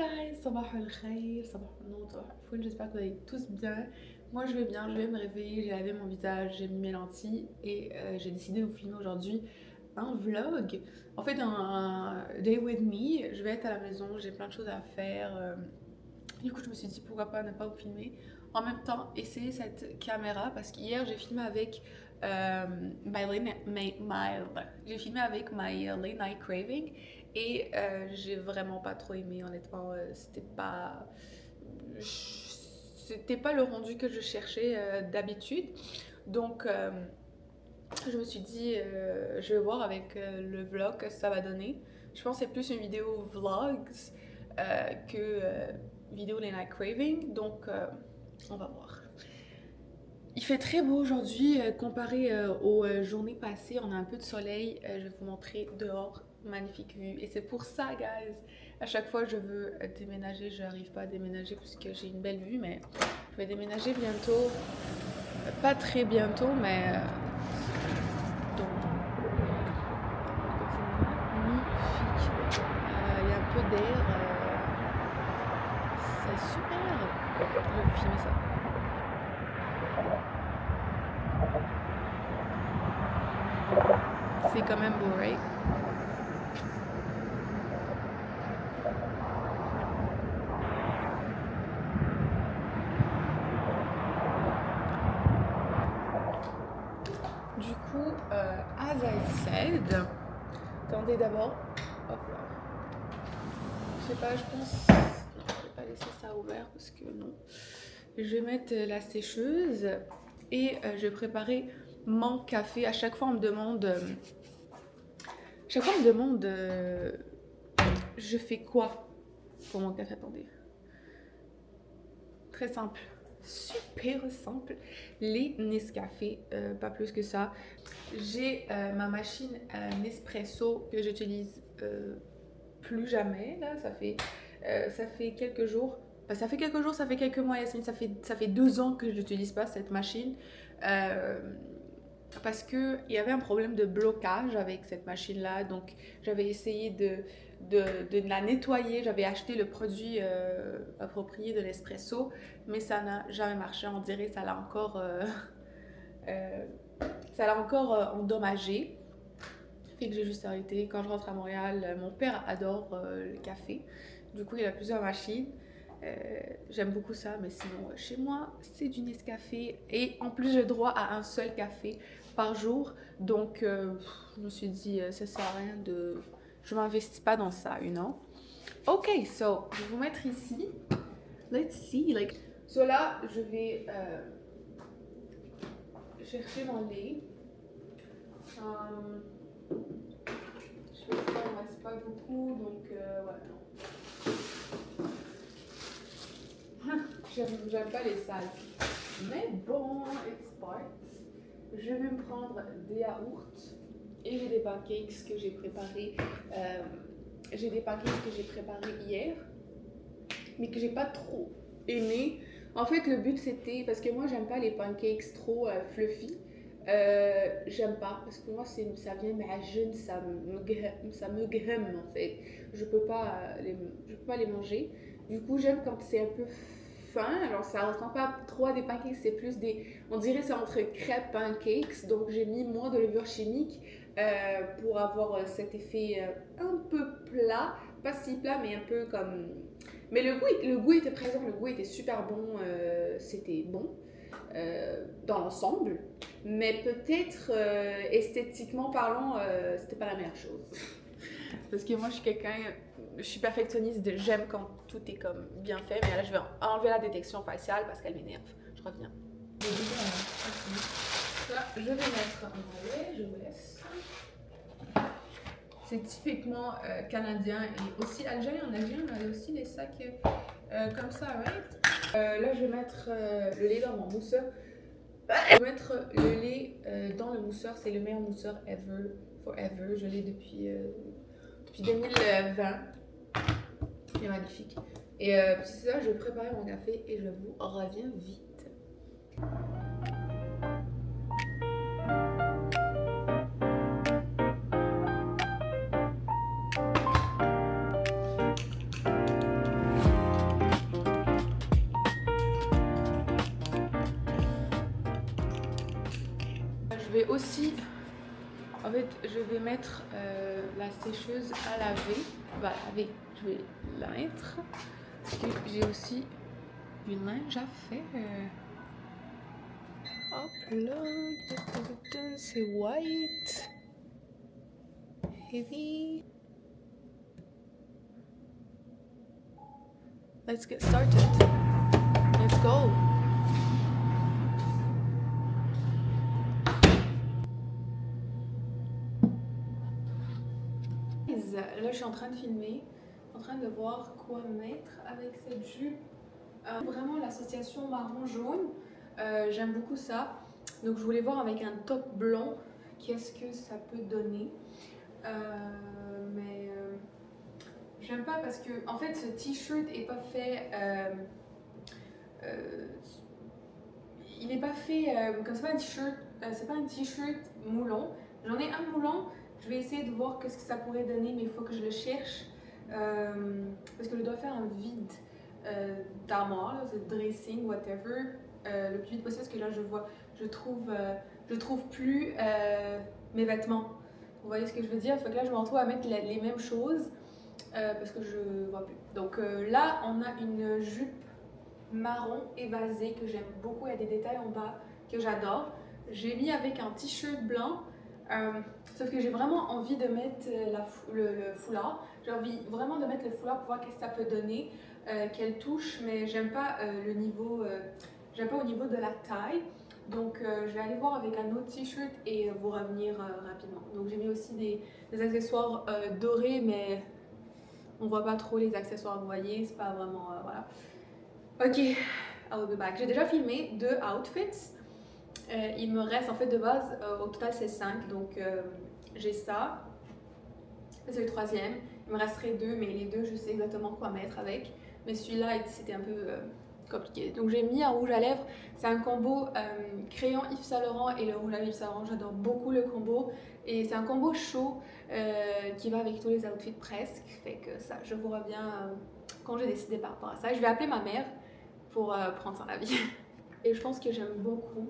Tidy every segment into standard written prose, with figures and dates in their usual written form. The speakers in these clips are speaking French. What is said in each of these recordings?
guys, sabah al khair, sabah al nour, sabah al foun, j'espère que vous allez tous bien. Moi je vais bien, je vais me réveiller, j'ai lavé mon visage, j'ai mis mes lentilles et j'ai décidé de vous filmer aujourd'hui un vlog. En fait un day with me, je vais être à la maison, j'ai plein de choses à faire. Du coup je me suis dit pourquoi pas ne pas vous filmer. En même temps essayer cette caméra parce qu'hier j'ai filmé avec j'ai filmé avec my late night craving et j'ai vraiment pas trop aimé honnêtement. C'était pas le rendu que je cherchais d'habitude. Donc je me suis dit je vais voir avec le vlog que ça va donner. Je pense que c'est plus une vidéo vlogs que vidéo late night craving. Donc on va voir. Il fait très beau aujourd'hui comparé aux journées passées. On a un peu de soleil. Je vais vous montrer dehors. Magnifique vue. Et c'est pour ça, guys. À chaque fois, je veux déménager. Je n'arrive pas à déménager parce que j'ai une belle vue. Mais je vais déménager bientôt. Pas très bientôt, mais... donc, c'est magnifique. Il y a un peu d'air. C'est super. Je vais vous filmer ça. C'est quand même beau, right? Du coup, as I said, attendez d'abord. Hop là. Je sais pas, je pense. Non, je vais pas laisser ça ouvert parce que non. Je vais mettre la sécheuse et je vais préparer mon café. À chaque fois, on me demande. Je fais quoi pour mon café? Attendez. Très simple. Super simple. Les Nescafé, pas plus que ça. J'ai ma machine Nespresso que j'utilise plus jamais. Là, ça fait quelques jours. Enfin, ça fait quelques jours, ça fait quelques mois, Yasmine. Ça fait 2 ans que je n'utilise pas cette machine. Parce qu'il y avait un problème de blocage avec cette machine-là. Donc, j'avais essayé de la nettoyer. J'avais acheté le produit approprié de l'espresso, mais ça n'a jamais marché. On dirait que ça l'a encore endommagé. Fait que j'ai juste arrêté. Quand je rentre à Montréal, mon père adore le café. Du coup, il a plusieurs machines. J'aime beaucoup ça, mais sinon, chez moi, c'est du Nescafé. Et en plus, j'ai droit à un seul café par jour. Donc, je me suis dit, ça sert à rien de... Je m'investis pas dans ça, you know? Ok, so, je vais vous mettre ici. Let's see, like... So là, je vais chercher mon lait. Je fais ça, il ne reste pas beaucoup, donc ouais, non. J'aime pas les salles. Mais bon, it's part. Je vais me prendre des yaourts et j'ai des pancakes que j'ai préparés. J'ai des pancakes que j'ai préparés hier, mais que j'ai pas trop aimé. En fait, le but c'était, parce que moi j'aime pas les pancakes trop fluffy. J'aime pas parce que moi ça vient m'ajune, ça me graine en fait. Je peux pas les manger. Du coup, j'aime quand c'est un peu fin. Alors ça ressemble pas trop à des pancakes, c'est plus on dirait c'est entre crêpes pancakes. Donc j'ai mis moins de levure chimique pour avoir cet effet un peu plat, pas si plat mais un peu comme. Mais le goût était présent, le goût était super bon, c'était bon dans l'ensemble. Mais peut-être esthétiquement parlant, c'était pas la meilleure chose. Parce que moi je suis perfectionniste, j'aime quand tout est comme bien fait. Mais là je vais enlever la détection faciale parce qu'elle m'énerve. Je reviens. Ça, je vais mettre un lait, je vous laisse. C'est typiquement canadien et aussi algérien. En Algérie, on a aussi des sacs comme ça, right? Là, je vais mettre le lait dans mon mousseur. Je vais mettre le lait dans le mousseur. C'est le meilleur mousseur ever, forever. Je l'ai depuis 2020. Il est magnifique. Et c'est ça, je vais préparer mon café et je vous reviens vite. vais aussi, en fait, je vais mettre la sécheuse à laver. Bah, laver, je vais la mettre. Parce que j'ai aussi du linge à faire. Hop là, c'est white. Heavy. Let's get started. Let's go. Là, je suis en train de filmer, en train de voir quoi mettre avec cette jupe. Vraiment l'association marron-jaune, j'aime beaucoup ça. Donc je voulais voir avec un top blanc, qu'est-ce que ça peut donner. Mais j'aime pas parce que en fait ce t-shirt est pas fait. Il n'est pas fait comme c'est pas un t-shirt, c'est pas un t-shirt moulant. J'en ai un moulant. Je vais essayer de voir ce que ça pourrait donner, mais il faut que je le cherche parce que je dois faire un vide d'armoire, de dressing, whatever, le plus vite possible parce que là je trouve plus mes vêtements. Vous voyez ce que je veux dire? Fait que là je me retrouve à mettre les mêmes choses parce que je vois plus. Donc là on a une jupe marron évasée que j'aime beaucoup. Il y a des détails en bas que j'adore. J'ai mis avec un t-shirt blanc. Sauf que j'ai vraiment envie de mettre le foulard. J'ai envie vraiment de mettre le foulard pour voir qu'est-ce que ça peut donner, quelle touche, mais j'aime pas le niveau, j'aime pas au niveau de la taille. Donc je vais aller voir avec un autre t-shirt et vous revenir rapidement. Donc j'ai mis aussi des accessoires dorés, mais on voit pas trop les accessoires, vous voyez, c'est pas vraiment, voilà. Ok, I'll be back. J'ai déjà filmé 2 outfits. Il me reste en fait de base, au total c'est 5, donc j'ai ça, c'est le 3e, il me resterait 2, mais les 2 je sais exactement quoi mettre avec, mais celui-là c'était un peu compliqué. Donc j'ai mis un rouge à lèvres, c'est un combo crayon Yves Saint Laurent et le rouge à lèvres Yves Saint Laurent, j'adore beaucoup le combo, et c'est un combo chaud qui va avec tous les outfits presque, fait que ça, je vous reviens quand j'ai décidé par rapport à ça. Je vais appeler ma mère pour prendre son avis. Et je pense que j'aime beaucoup.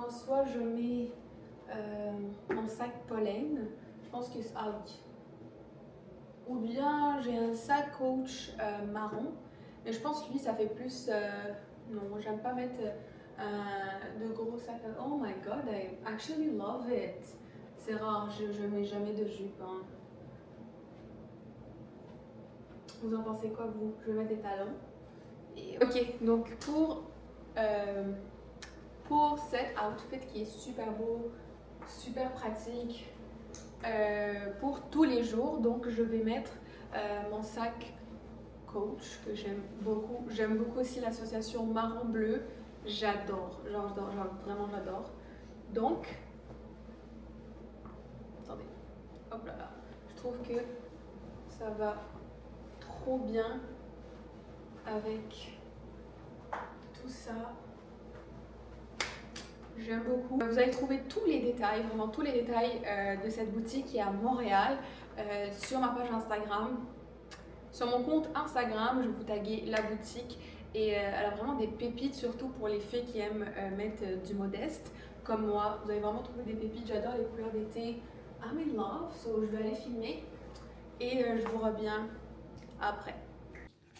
Soit je mets mon sac pollen, je pense que c'est oui. Ou bien j'ai un sac Coach marron, mais je pense que lui ça fait plus. Non, j'aime pas mettre de gros sacs. Oh my god, I actually love it. C'est rare, je mets jamais de jupe. Hein. Vous en pensez quoi vous? Je vais mettre des talons. Et, ok, donc pour cet outfit qui est super beau, super pratique, pour tous les jours, donc je vais mettre mon sac Coach que j'aime beaucoup. J'aime beaucoup aussi l'association marron-bleu. J'adore, genre vraiment j'adore. Donc, attendez, hop là là, je trouve que ça va trop bien avec tout ça. J'aime beaucoup. Vous allez trouver tous les détails, vraiment tous les détails de cette boutique qui est à Montréal sur ma page Instagram. Sur mon compte Instagram, je vais vous taguer la boutique et elle a vraiment des pépites, surtout pour les filles qui aiment mettre du modeste comme moi. Vous allez vraiment trouver des pépites. J'adore les couleurs d'été. I'm in love, so je vais aller filmer et je vous reviens après.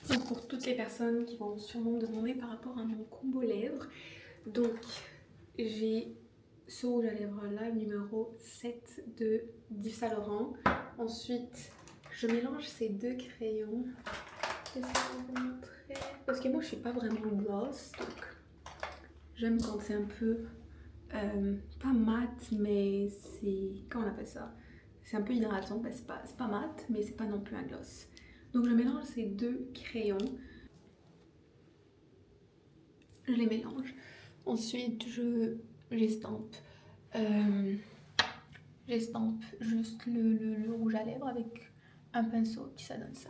Donc pour toutes les personnes qui vont sûrement me demander par rapport à mon combo lèvres, donc j'ai ce rouge à lèvres là, numéro 7 de Yves Saint Laurent. Ensuite, je mélange ces 2 crayons. J'essaie de vous montrer. Parce que moi, je suis pas vraiment gloss, donc j'aime quand c'est un peu pas mat, mais c'est comment on appelle ça? C'est un peu hydratant. Ben, c'est pas mat, mais c'est pas non plus un gloss. Donc je mélange ces 2 crayons. Je les mélange. Ensuite, j'estampe juste le rouge à lèvres avec un pinceau, puis ça donne ça.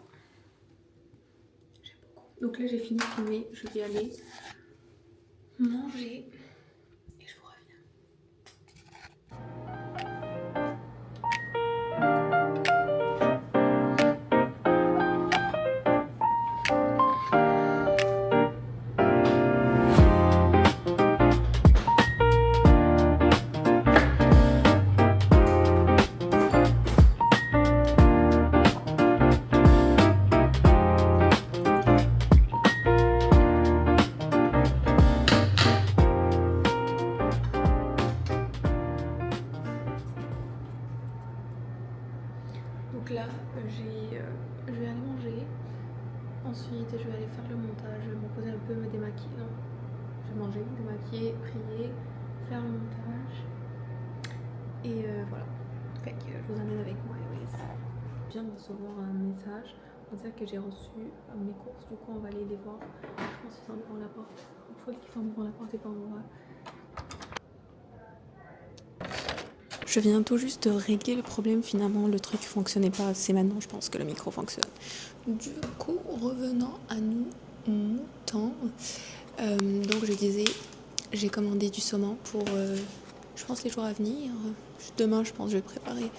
J'aime beaucoup. Donc là, j'ai fini de filmer. Je vais aller manger. Et je vous reviens. je vais aller manger. Ensuite, je vais aller faire le montage. Je vais me poser un peu, me démaquiller. Non, je vais manger, me démaquiller, prier, faire le montage. Et voilà. Fait que je vous emmène avec moi. Je viens de recevoir un message pour dire que j'ai reçu mes courses. Du coup, on va aller les voir. Je pense qu'ils sont devant la porte. Il faut qu'ils sont devant la porte et pas en bas. Je viens tout juste de régler le problème, finalement le truc fonctionnait pas, c'est maintenant je pense que le micro fonctionne. Du coup, revenons à nous moutons. Donc je disais, j'ai commandé du saumon pour, je pense les jours à venir. Demain je pense que je vais préparer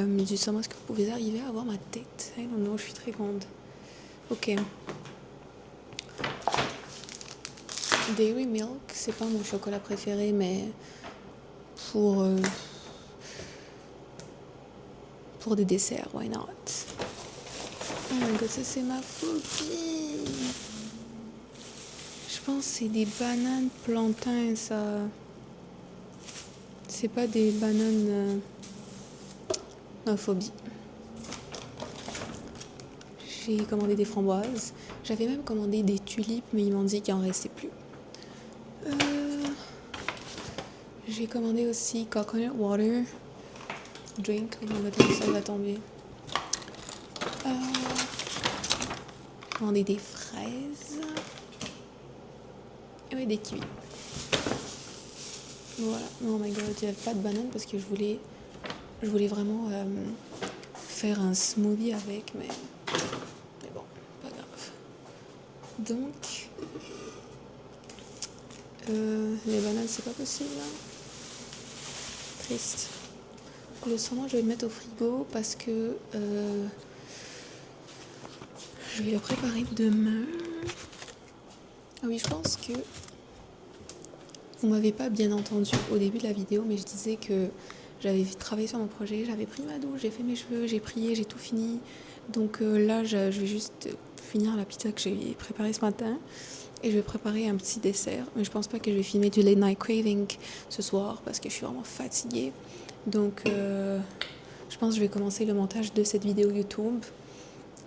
du saumon. Est-ce que vous pouvez arriver à voir ma tête? I don't know, je suis très grande. Ok. Dairy Milk, c'est pas mon chocolat préféré, mais pour des desserts, why not? Oh my god, ça c'est ma phobie. Je pense que c'est des bananes plantains, ça. C'est pas des bananes. Ma phobie. J'ai commandé des framboises. J'avais même commandé des tulipes, mais ils m'ont dit qu'il en restait plus. J'ai commandé aussi coconut water drink. On va dire que ça va tomber. J'ai commandé des fraises. Et des kiwis. Voilà. Oh my god, il n'y avait pas de banane parce que je voulais vraiment faire un smoothie avec, mais bon, pas grave. Donc, les bananes, c'est pas possible. Hein. Triste. Le saumon, je vais le mettre au frigo parce que je vais le préparer demain. Ah oui, je pense que vous m'avez pas bien entendu au début de la vidéo, mais je disais que j'avais travaillé sur mon projet, j'avais pris ma douche, j'ai fait mes cheveux, j'ai prié, j'ai tout fini. Donc là, je vais juste finir la pizza que j'ai préparée ce matin et je vais préparer un petit dessert. Mais je pense pas que je vais filmer du late night craving ce soir parce que je suis vraiment fatiguée. Donc je pense que je vais commencer le montage de cette vidéo YouTube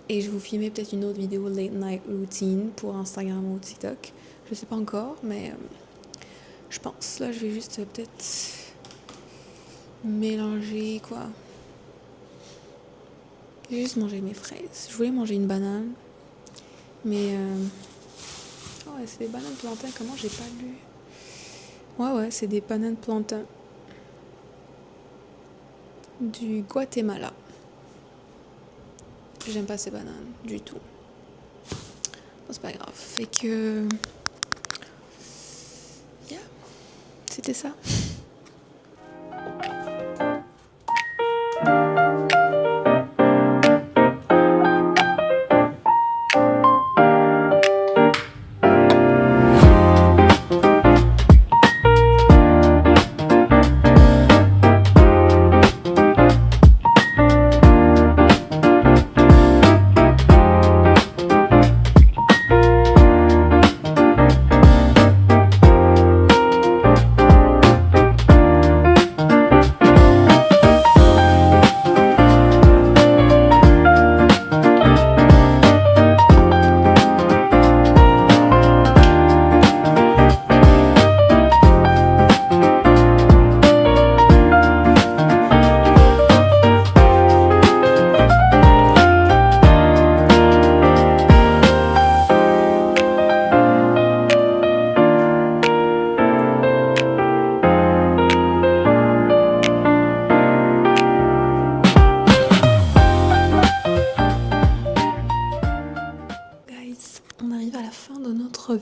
et je vais vous filmer peut-être une autre vidéo late night routine pour Instagram ou TikTok. Je sais pas encore, mais je pense. Là, je vais juste peut-être mélanger quoi. J'ai juste mangé mes fraises. Je voulais manger une banane, mais oh ouais, c'est des bananes plantains. Comment j'ai pas lu? Ouais, c'est des bananes plantains du Guatemala. J'aime pas ces bananes du tout. Bon, c'est pas grave. Fait que yeah, c'était ça.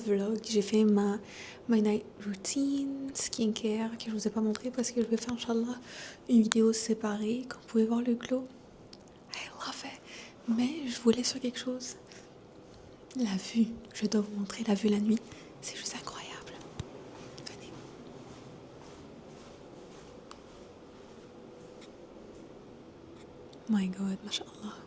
Vlog, j'ai fait ma night routine skincare que je vous ai pas montré parce que je vais faire inchallah une vidéo séparée. Comme vous pouvez voir le glow, I love it. Mais je voulais sur quelque chose, la vue. Je dois vous montrer la vue la nuit, c'est juste incroyable. Venez. My god, mashallah.